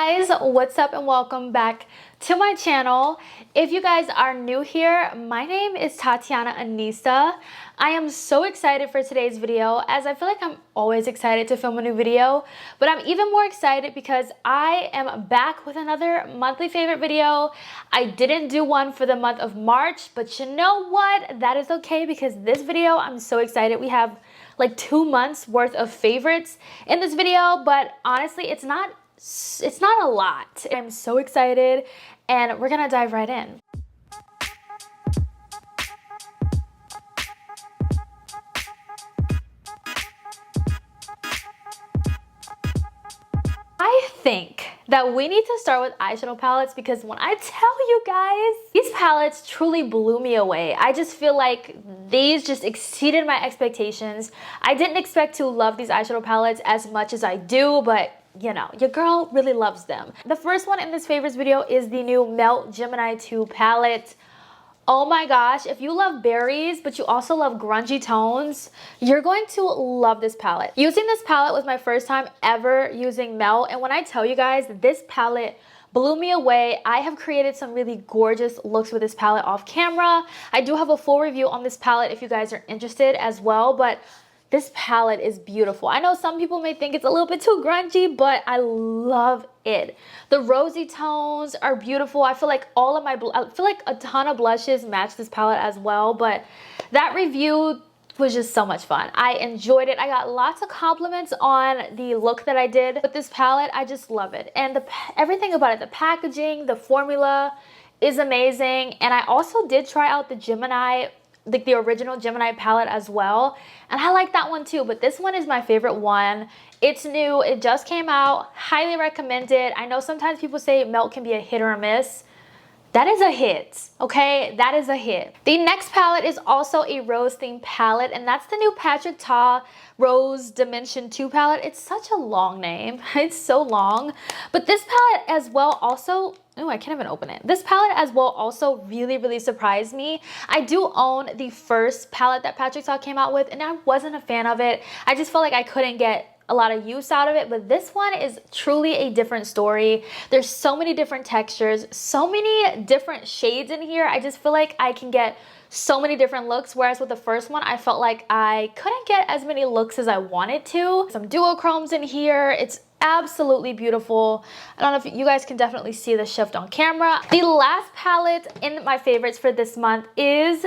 guys, what's up and welcome back to my channel. If you guys are new here, my name is TATIANNAANESA. I am so excited for today's video, as I feel like I'm always excited to film a new video, but I'm even more excited because I am back with another monthly favorite video. I didn't do one for the month of March, but you know what? That is okay because this video, I'm so excited. We have like 2 months worth of favorites in this video, but honestly, it's not a lot. I'm so excited and we're gonna dive right in. I think that we need to start with eyeshadow palettes because when I tell you guys, these palettes truly blew me away. I just feel like these just exceeded my expectations. I didn't expect to love these eyeshadow palettes as much as I do, but you know, your girl really loves them. The first one in this favorites video is the new Melt Gemini 2 palette. Oh my gosh, if you love berries, but you also love grungy tones, you're going to love this palette. Using this palette was my first time ever using Melt, and when I tell you guys, this palette blew me away. I have created some really gorgeous looks with this palette off camera. I do have a full review on this palette if you guys are interested as well, but this palette is beautiful. I know some people may think it's a little bit too grungy, but I love it. The rosy tones are beautiful. I feel like a ton of blushes match this palette as well, but that review was just so much fun. I enjoyed it. I got lots of compliments on the look that I did with this palette. I just love it. And everything about it, the packaging, the formula is amazing. And I also did try out the Gemini, the original Gemini palette as well, and I like that one too, but this one is my favorite one. It's new, it just came out, highly recommend it. I know sometimes people say Melt can be a hit or a miss. That is a hit, okay? That is a hit. The next palette is also a rose themed palette, and that's the new Patrick Ta Rose Dimension 2 palette. It's such a long name. It's so long. But this palette as well also, oh, I can't even open it. This palette as well also really surprised me. I do own the first palette that Patrick Ta came out with, and I wasn't a fan of it. I just felt like I couldn't get a lot of use out of it, but this one is truly a different story. There's so many different textures, so many different shades in here. I just feel like I can get so many different looks, whereas with the first one I felt like I couldn't get as many looks as I wanted to. Some duochromes in here. It's absolutely beautiful. I don't know if you guys can definitely see the shift on camera. The last palette in my favorites for this month is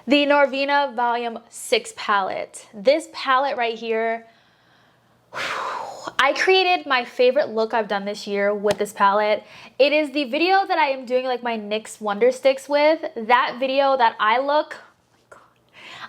the Norvina Volume 6 palette. This palette right here, I created my favorite look I've done this year with this palette. It is the video that I am doing like my NYX Wonder Sticks with. That video, that eye look,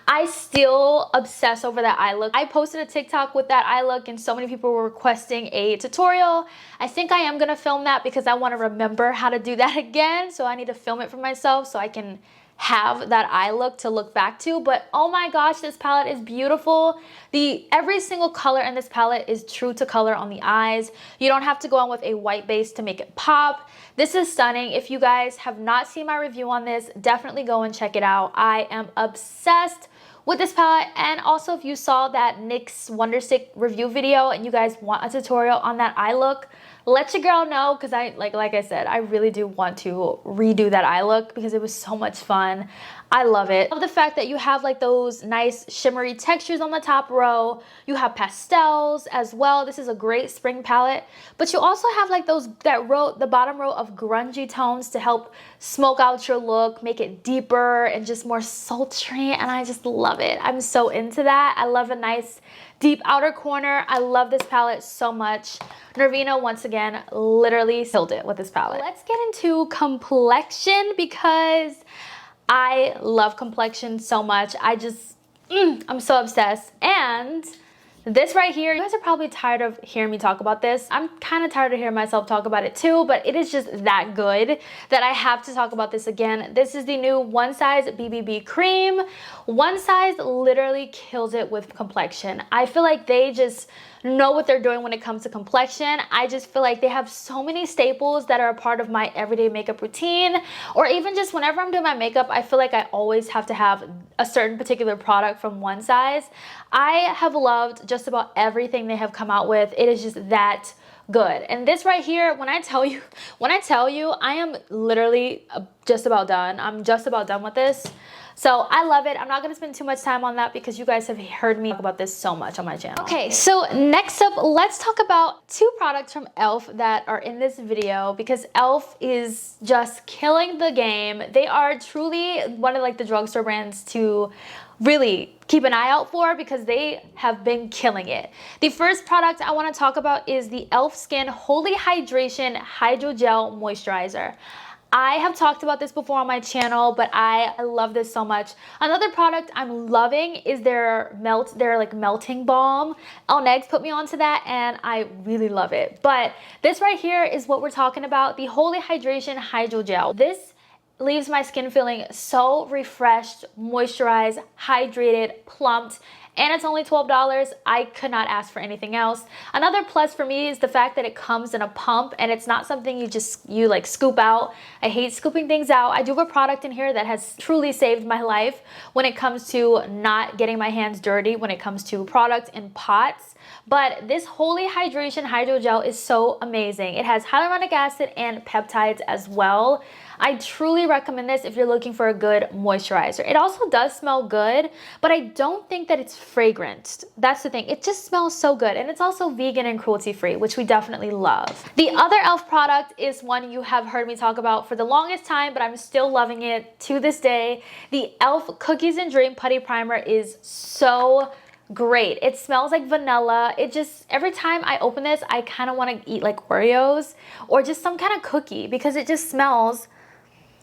I still obsess over that eye look. I posted a TikTok with that eye look and so many people were requesting a tutorial. I think I am gonna film that because I wanna remember how to do that again. So I need to film it for myself so I can have that eye look to look back to. But oh my gosh, this palette is beautiful. Every single color in this palette is true to color on the eyes. You don't have to go on with a white base to make it pop. This is stunning. If you guys have not seen my review on this, definitely go and check it out. I am obsessed with this palette. And also if you saw that NYX Wonder Stick review video and you guys want a tutorial on that eye look, let your girl know, because like I said, I really do want to redo that eye look because it was so much fun. I love it. I love the fact that you have like those nice shimmery textures on the top row. You have pastels as well. This is a great spring palette, but you also have like the bottom row of grungy tones to help smoke out your look, make it deeper and just more sultry, and I just love it. I'm so into that. I love a nice deep outer corner. I love this palette so much. Norvina, once again, literally killed it with this palette. Let's get into Complexion because I love Complexion so much. I'm so obsessed. And this right here, you guys are probably tired of hearing me talk about this. I'm kind of tired of hearing myself talk about it too, but it is just that good that I have to talk about this again. This is the new One Size BBB Cream. One Size literally kills it with Complexion. I feel like they just know what they're doing when it comes to complexion. I just feel like they have so many staples that are a part of my everyday makeup routine, or even just whenever I'm doing my makeup, I feel like I always have to have a certain particular product from One Size. I have loved just about everything they have come out with. It is just that good. And this right here, when I tell you, I am literally just about done. I'm just about done with this. So I love it. I'm not going to spend too much time on that because you guys have heard me talk about this so much on my channel. Okay, so next up, let's talk about two products from e.l.f. that are in this video because e.l.f. is just killing the game. They are truly one of like the drugstore brands to really keep an eye out for because they have been killing it. The first product I want to talk about is the e.l.f. Skin Holy Hydration Hydrogel Moisturizer. I have talked about this before on my channel, but I love this so much. Another product I'm loving is their like melting balm. Elnex put me onto that and I really love it. But this right here is what we're talking about, the Holy Hydration Hydrogel. This leaves my skin feeling so refreshed, moisturized, hydrated, plumped, and it's only $12. I could not ask for anything else. Another plus for me is the fact that it comes in a pump and it's not something you like scoop out. I hate scooping things out. I do have a product in here that has truly saved my life when it comes to not getting my hands dirty when it comes to products in pots. But this Holy Hydration Hydrogel is so amazing. It has hyaluronic acid and peptides as well. I truly recommend this if you're looking for a good moisturizer. It also does smell good, but I don't think that it's fragrant. That's the thing. It just smells so good. And it's also vegan and cruelty-free, which we definitely love. The other e.l.f. product is one you have heard me talk about for the longest time, but I'm still loving it to this day. The e.l.f. Cookies and Dream Putty Primer is so great. It smells like vanilla. It just, every time I open this, I kind of want to eat like Oreos or just some kind of cookie because it just smells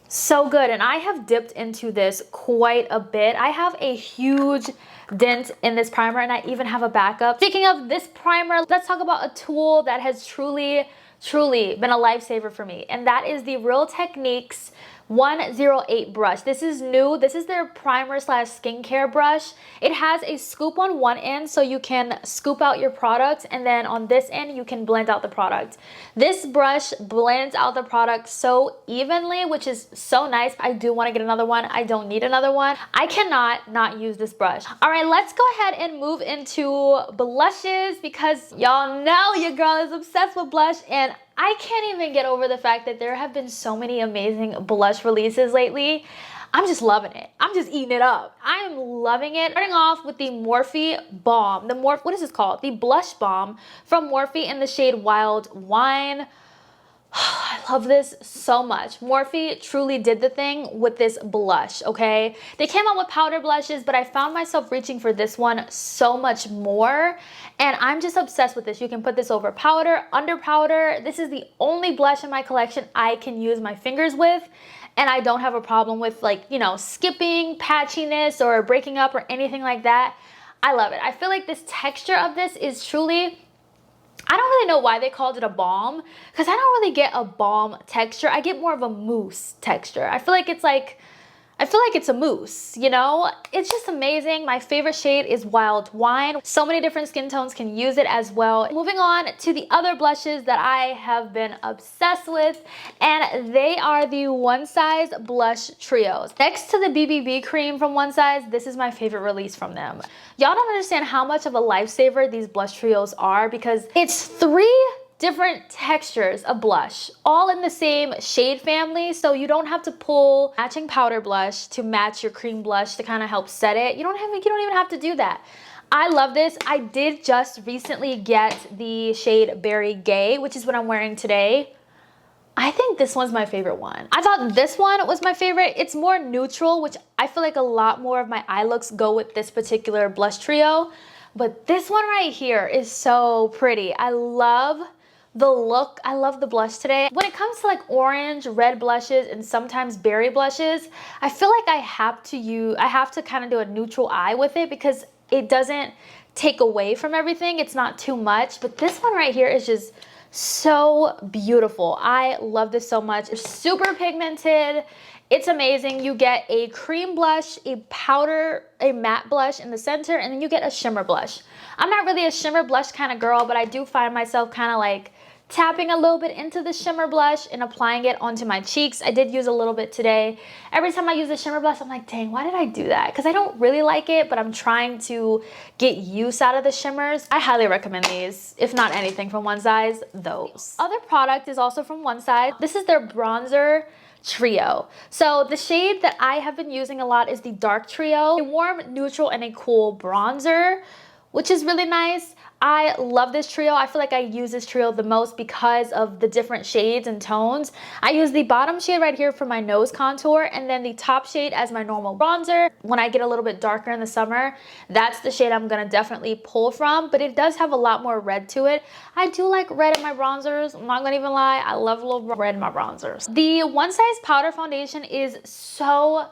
so good. And I have dipped into this quite a bit. I have a huge dent in this primer and I even have a backup. Speaking of this primer, let's talk about a tool that has truly been a lifesaver for me, and that is the Real Techniques 108 brush. This is new. This is their primer slash skincare brush. It has a scoop on one end so you can scoop out your product, and then on this end you can blend out the product. This brush blends out the product so evenly, which is so nice. I do want to get another one. I don't need another one. I cannot not use this brush. All right, let's go ahead and move into blushes because y'all know your girl is obsessed with blush, and I can't even get over the fact that there have been so many amazing blush releases lately. I'm just loving it. I'm just eating it up. I am loving it. Starting off with the Morphe Balm. What is this called? The Blush Balm from Morphe in the shade Wild Wine. I love this so much. Morphe truly did the thing with this blush, okay? They came out with powder blushes, but I found myself reaching for this one so much more, and I'm just obsessed with this. You can put this over powder, under powder. This is the only blush in my collection I can use my fingers with, and I don't have a problem with, like, you know, skipping, patchiness, or breaking up or anything like that. I love it. I feel like this texture of this is truly, I don't really know why they called it a balm because I don't really get a balm texture. I get more of a mousse texture. I feel like it's a mousse, you know? It's just amazing. My favorite shade is Wild Wine. So many different skin tones can use it as well. Moving on to the other blushes that I have been obsessed with, and they are the One Size Blush Trios. Next to the BBB cream from One Size, this is my favorite release from them. Y'all don't understand how much of a lifesaver these blush trios are because it's 3 different textures of blush, all in the same shade family, so you don't have to pull matching powder blush to match your cream blush to kind of help set it. You don't even have to do that. I love this. I did just recently get the shade Berry Gay, which is what I'm wearing today. I think this one's my favorite one. I thought this one was my favorite. It's more neutral, which I feel like a lot more of my eye looks go with this particular blush trio. But this one right here is so pretty. I love the look. I love the blush today. When it comes to like orange, red blushes, and sometimes berry blushes, I feel like I have to kind of do a neutral eye with it because it doesn't take away from everything. It's not too much. But this one right here is just so beautiful. I love this so much. It's super pigmented. It's amazing. You get a cream blush, a powder, a matte blush in the center, and then you get a shimmer blush. I'm not really a shimmer blush kind of girl, but I do find myself kind of like tapping a little bit into the shimmer blush and applying it onto my cheeks. I did use a little bit today. Every time I use the shimmer blush, I'm like, dang, why did I do that? Because I don't really like it, but I'm trying to get use out of the shimmers. I highly recommend these. If not anything from One Size, those. Other product is also from One Size. This is their bronzer trio. So the shade that I have been using a lot is the dark trio, a warm, neutral, and a cool bronzer, which is really nice. I love this trio. I feel like I use this trio the most because of the different shades and tones. I use the bottom shade right here for my nose contour, and then the top shade as my normal bronzer. When I get a little bit darker in the summer, that's the shade I'm gonna definitely pull from, but it does have a lot more red to it. I do like red in my bronzers. I'm not gonna even lie. I love a little red in my bronzers. The One Size powder foundation is so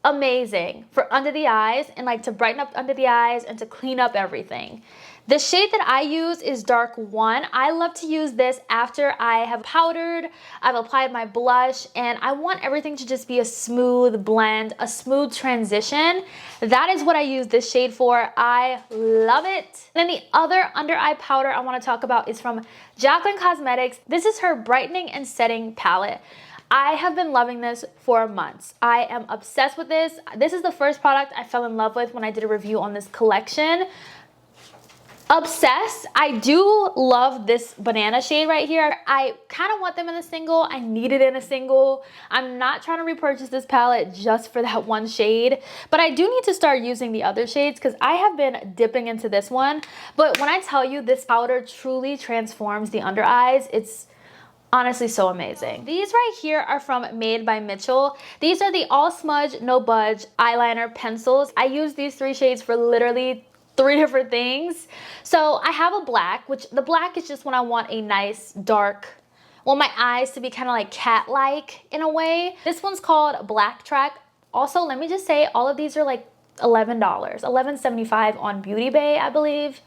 amazing for under the eyes and like to brighten up under the eyes and to clean up everything. The shade that I use is dark 1. I love to use this after I have powdered, I've applied my blush, and I want everything to just be a smooth blend, a smooth transition. That is what I use this shade for. I love it. And then the other under eye powder I want to talk about is from Jaclyn Cosmetics. This is her brightening and setting palette. I have been loving this for months. I am obsessed with this. This is the first product I fell in love with when I did a review on this collection. Obsessed. I do love this banana shade right here. I kind of want them in a single. I need it in a single. I'm not trying to repurchase this palette just for that one shade, but I do need to start using the other shades because I have been dipping into this one. But when I tell you this powder truly transforms the under eyes, it's honestly so amazing. These right here are from Made by Mitchell. These are the all smudge, no budge eyeliner pencils. I use these 3 shades for literally 3 different things. So I have a black, which the black is just when I want a nice dark, well, my eyes to be kind of like cat-like in a way. This one's called Black Track. Also, let me just say, all of these are like $11, $11.75 on Beauty Bay, I believe.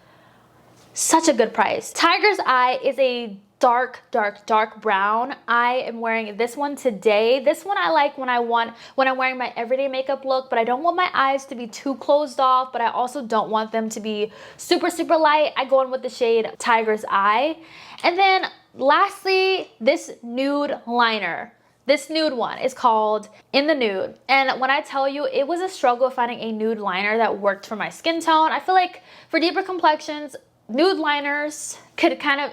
Such a good price. Tiger's Eye is a dark brown. I am wearing this one today. This one I like when I'm wearing my everyday makeup look, but I don't want my eyes to be too closed off, but I also don't want them to be super light. I go in with the shade Tiger's Eye. And then lastly, this nude liner. This nude one is called In the Nude. And when I tell you, it was a struggle finding a nude liner that worked for my skin tone. I feel like for deeper complexions, nude liners could kind of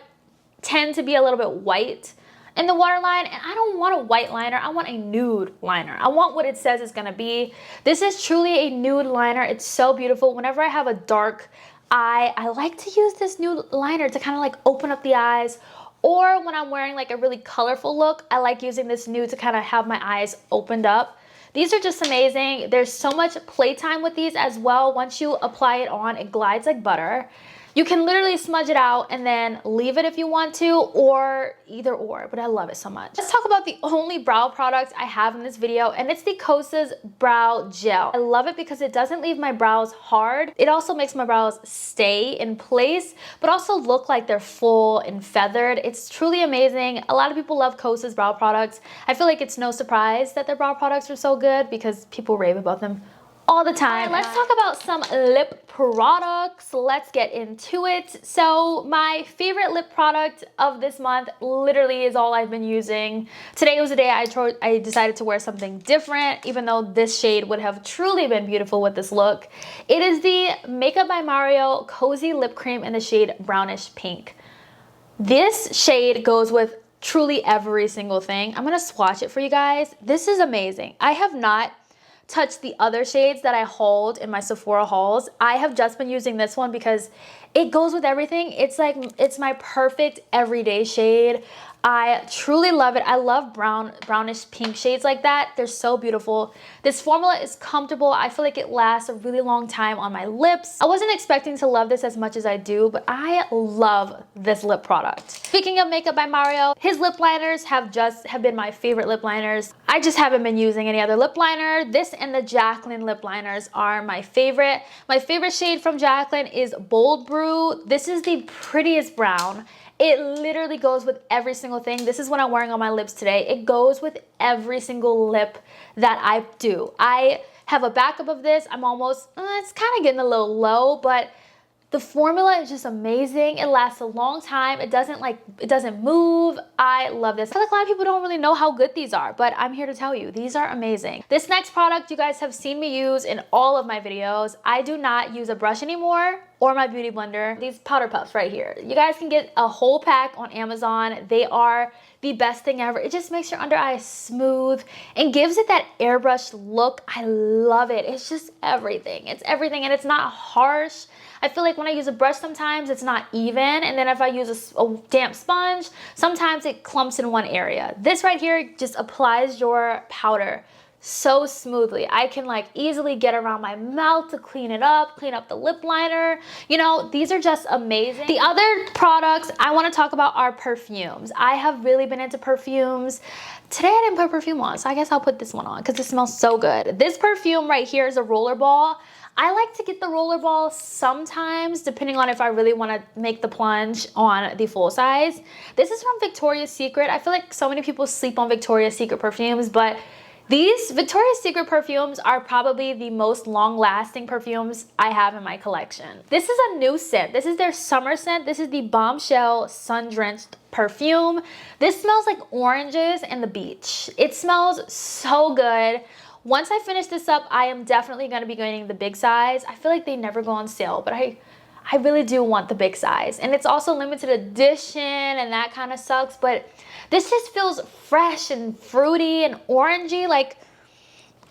tend to be a little bit white in the waterline, and I don't want a white liner. I want a nude liner. I want what it says it's gonna be. This is truly a nude liner. It's so beautiful. Whenever I have a dark eye, I like to use this nude liner to kind of like open up the eyes, or when I'm wearing like a really colorful look, I like using this nude to kind of have my eyes opened up. These are just amazing. There's so much playtime with these as well. Once you apply it on, it glides like butter. You can literally smudge it out and then leave it if you want to, or either or, but I love it so much. Let's talk about the only brow product I have in this video, and it's the Kosas Brow Gel. I love it because it doesn't leave my brows hard. It also makes my brows stay in place, but also look like they're full and feathered. It's truly amazing. A lot of people love Kosas brow products. I feel like it's no surprise that their brow products are so good because people rave about them all the time. Let's talk about some lip products. Let's get into it. So my favorite lip product of this month literally is all I've been using. Today was the day I decided to wear something different, even though this shade would have truly been beautiful with this look. It is the Makeup by Mario Cozy Lip Cream in the shade Brownish Pink. This shade goes with truly every single thing. I'm gonna swatch it for you guys. This is amazing. I have not touch the other shades that I hauled in my Sephora hauls. I have just been using this one because it goes with everything. It's like, it's my perfect everyday shade. I truly love it. I love brownish pink shades like that. They're so beautiful. This formula is comfortable. I feel like it lasts a really long time on my lips. I wasn't expecting to love this as much as I do, but I love this lip product. Speaking of Makeup by Mario, his lip liners have been my favorite lip liners. I just haven't been using any other lip liner. This and the Jaclyn lip liners are my favorite. My favorite shade from Jaclyn is Bold Brew. This is the prettiest brown. It literally goes with every single thing. This is what I'm wearing on my lips today. It goes with every single lip that I do. I have a backup of this. I'm almost, it's kind of getting a little low, but The formula is just amazing. It lasts a long time. It doesn't move. I love this. I feel like a lot of people don't really know how good these are, but I'm here to tell you, these are amazing. This next product you guys have seen me use in all of my videos. I do not use a brush anymore or my beauty blender. These powder puffs right here. You guys can get a whole pack on Amazon. They are the best thing ever. It just makes your under eye smooth and gives it that airbrush look. I love it. It's just everything. It's everything, and it's not harsh. I feel like when I use a brush sometimes it's not even, and then if I use a damp sponge, sometimes it clumps in one area. This right here just applies your powder so smoothly. I can like easily get around my mouth to clean it up, clean up the lip liner. You know, these are just amazing. The other products I want to talk about are perfumes. I have really been into perfumes. Today I didn't put perfume on, so I guess I'll put this one on because it smells so good. This perfume right here is a rollerball. I like to get the rollerball sometimes, depending on if I really want to make the plunge on the full size. This is from Victoria's Secret. I feel like so many people sleep on Victoria's Secret perfumes, but these Victoria's Secret perfumes are probably the most long-lasting perfumes I have in my collection. This is a new scent. This is their summer scent. This is the Bombshell Sun-Drenched perfume. This smells like oranges and the beach. It smells so good. Once I finish this up, I am definitely going to be getting the big size. I feel like they never go on sale, but I really do want the big size. And it's also limited edition, and that kind of sucks, but this just feels fresh and fruity and orangey. Like,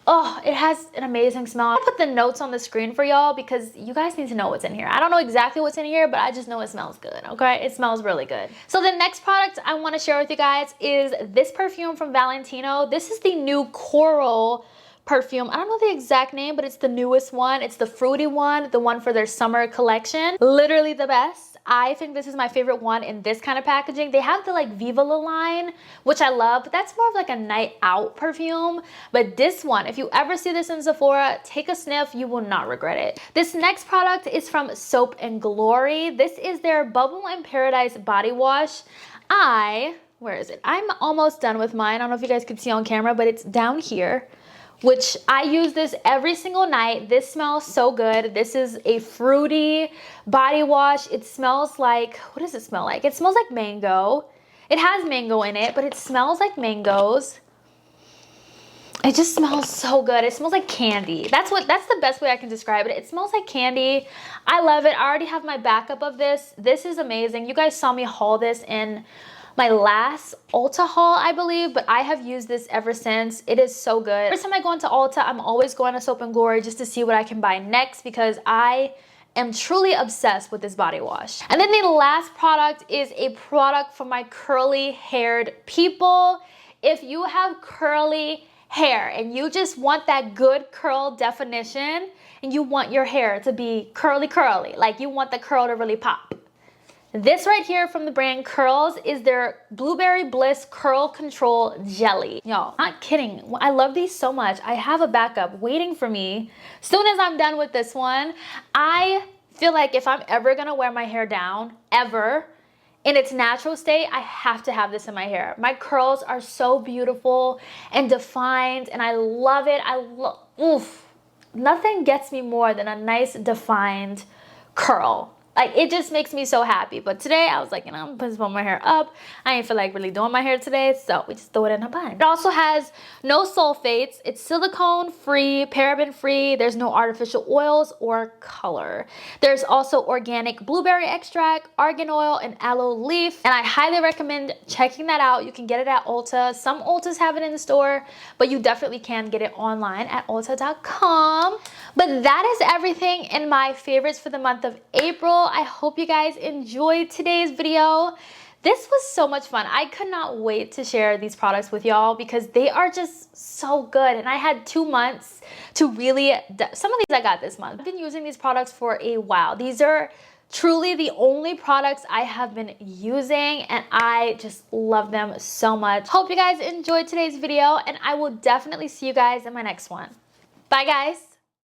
oh, it has an amazing smell. I'll put the notes on the screen for y'all because you guys need to know what's in here. I don't know exactly what's in here, but I just know it smells good, okay? It smells really good. So the next product I want to share with you guys is this perfume from Valentino. This is the new Coral perfume. I don't know the exact name, but it's the newest one. It's the fruity one, the one for their summer collection. Literally the best. I think this is my favorite one in this kind of packaging. They have the like Viva La line, which I love, but that's more of like a night out perfume. But this one, if you ever see this in Sephora, take a sniff, you will not regret it. This next product is from Soap and Glory. This is their Bubble in Paradise body wash. Where is it? I'm almost done with mine. I don't know if you guys can see on camera, but it's down here, which I use this every single night. This smells so good. This is a fruity body wash. It smells like, what does it smell like? It smells like mango. It has mango in it, but it smells like mangoes. It just smells so good. It smells like candy. That's the best way I can describe it. It smells like candy. I love it. I already have my backup of this. This is amazing. You guys saw me haul this in my last Ulta haul, I believe, but I have used this ever since. It is so good. Every time I go into Ulta, I'm always going to Soap and Glory just to see what I can buy next because I am truly obsessed with this body wash. And then the last product is a product for my curly haired people. If you have curly hair and you just want that good curl definition and you want your hair to be curly, like you want the curl to really pop, this right here from the brand Curls is their Blueberry Bliss Curl Control Jelly. Y'all, not kidding. I love these so much. I have a backup waiting for me. As soon as I'm done with this one, I feel like if I'm ever gonna wear my hair down, ever, in its natural state, I have to have this in my hair. My curls are so beautiful and defined, and I love it. Oof. Nothing gets me more than a nice defined curl. Like, it just makes me so happy. But today, I was like, you know, I'm gonna put my hair up. I ain't feel like really doing my hair today, so we just throw it in a bun. It also has no sulfates. It's silicone-free, paraben-free. There's no artificial oils or color. There's also organic blueberry extract, argan oil, and aloe leaf. And I highly recommend checking that out. You can get it at Ulta. Some Ultas have it in the store, but you definitely can get it online at ulta.com. But that is everything in my favorites for the month of April. I hope you guys enjoyed today's video. This was so much fun. I could not wait to share these products with y'all because they are just so good. And I had 2 months to really, some of these I got this month. I've been using these products for a while. These are truly the only products I have been using, and I just love them so much. Hope you guys enjoyed today's video, and I will definitely see you guys in my next one. Bye guys.